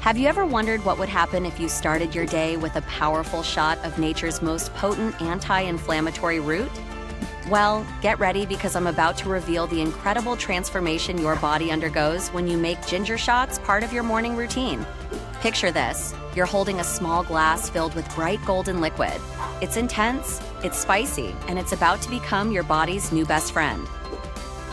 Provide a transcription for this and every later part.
Have you ever wondered what would happen if you started your day with a powerful shot of nature's most potent anti-inflammatory root? Well, get ready because I'm about to reveal the incredible transformation your body undergoes when you make ginger shots part of your morning routine. Picture this. You're holding a small glass filled with bright golden liquid. It's intense, it's spicy, and it's about to become your body's new best friend.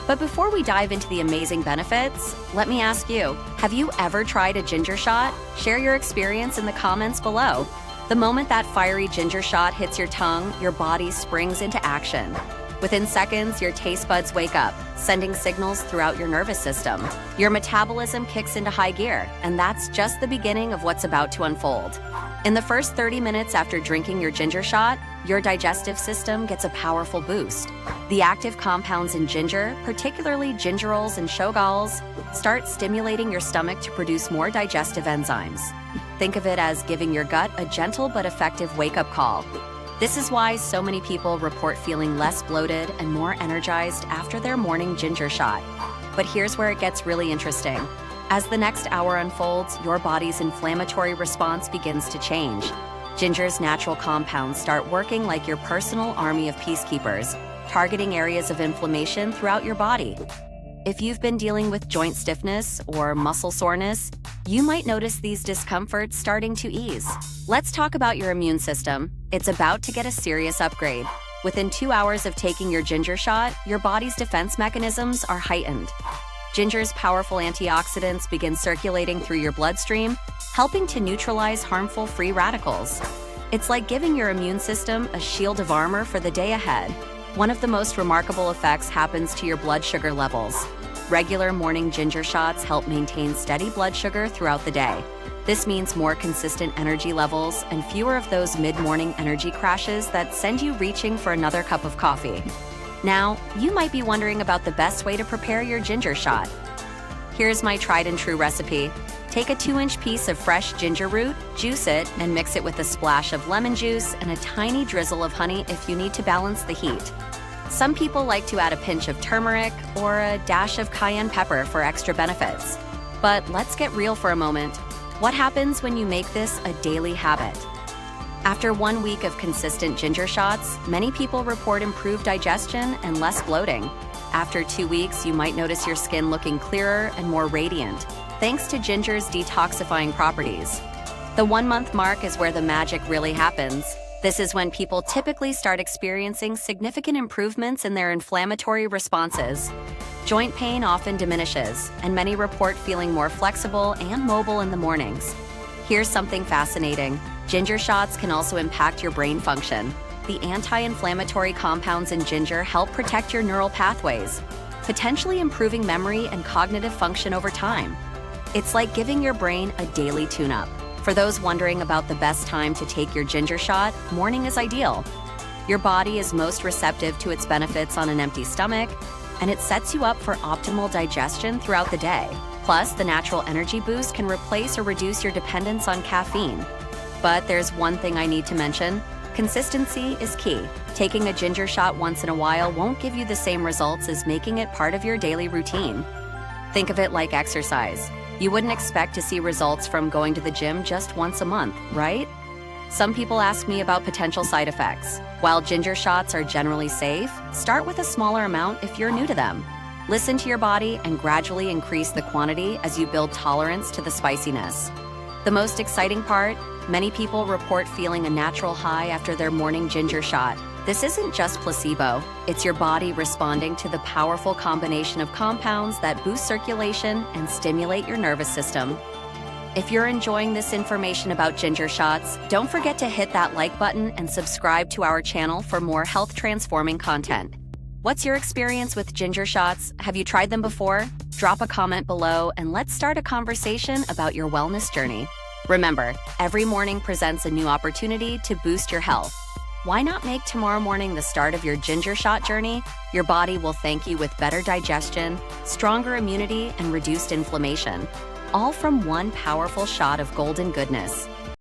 But before we dive into the amazing benefits, let me ask you, have you ever tried a ginger shot? Share your experience in the comments below. The moment that fiery ginger shot hits your tongue, your body springs into action. Within seconds, your taste buds wake up, sending signals throughout your nervous system. Your metabolism kicks into high gear, and that's just the beginning of what's about to unfold. In the first 30 minutes after drinking your ginger shot, your digestive system gets a powerful boost. The active compounds in ginger, particularly gingerols and shogalls, start stimulating your stomach to produce more digestive enzymes. Think of it as giving your gut a gentle but effective wake-up call. This is why so many people report feeling less bloated and more energized after their morning ginger shot. But here's where it gets really interesting. As the next hour unfolds, your body's inflammatory response begins to change. Ginger's natural compounds start working like your personal army of peacekeepers, targeting areas of inflammation throughout your body. If you've been dealing with joint stiffness or muscle soreness, you might notice these discomforts starting to ease. Let's talk about your immune system. It's about to get a serious upgrade. Within 2 hours of taking your ginger shot, your body's defense mechanisms are heightened. Ginger's powerful antioxidants begin circulating through your bloodstream, helping to neutralize harmful free radicals. It's like giving your immune system a shield of armor for the day ahead. One of the most remarkable effects happens to your blood sugar levels. Regular morning ginger shots help maintain steady blood sugar throughout the day. This means more consistent energy levels and fewer of those mid-morning energy crashes that send you reaching for another cup of coffee. Now, you might be wondering about the best way to prepare your ginger shot. Here's my tried and true recipe. Take a 2-inch piece of fresh ginger root, juice it, and mix it with a splash of lemon juice and a tiny drizzle of honey if you need to balance the heat. Some people like to add a pinch of turmeric or a dash of cayenne pepper for extra benefits. But let's get real for a moment. What happens when you make this a daily habit? After 1 week of consistent ginger shots, many people report improved digestion and less bloating. After 2 weeks, you might notice your skin looking clearer and more radiant, thanks to ginger's detoxifying properties. The 1-month mark is where the magic really happens. This is when people typically start experiencing significant improvements in their inflammatory responses. Joint pain often diminishes, and many report feeling more flexible and mobile in the mornings. Here's something fascinating. Ginger shots can also impact your brain function. The anti-inflammatory compounds in ginger help protect your neural pathways, potentially improving memory and cognitive function over time. It's like giving your brain a daily tune-up. For those wondering about the best time to take your ginger shot, morning is ideal. Your body is most receptive to its benefits on an empty stomach, and it sets you up for optimal digestion throughout the day. Plus, the natural energy boost can replace or reduce your dependence on caffeine. But there's one thing I need to mention. Consistency is key. Taking a ginger shot once in a while won't give you the same results as making it part of your daily routine. Think of it like exercise. You wouldn't expect to see results from going to the gym just once a month, right? Some people ask me about potential side effects. While ginger shots are generally safe, start with a smaller amount if you're new to them. Listen to your body and gradually increase the quantity as you build tolerance to the spiciness. The most exciting part, many people report feeling a natural high after their morning ginger shot. This isn't just placebo, it's your body responding to the powerful combination of compounds that boost circulation and stimulate your nervous system. If you're enjoying this information about ginger shots, don't forget to hit that like button and subscribe to our channel for more health-transforming content. What's your experience with ginger shots? Have you tried them before? Drop a comment below and let's start a conversation about your wellness journey. Remember, every morning presents a new opportunity to boost your health. Why not make tomorrow morning the start of your ginger shot journey? Your body will thank you with better digestion, stronger immunity, and reduced inflammation, all from one powerful shot of golden goodness.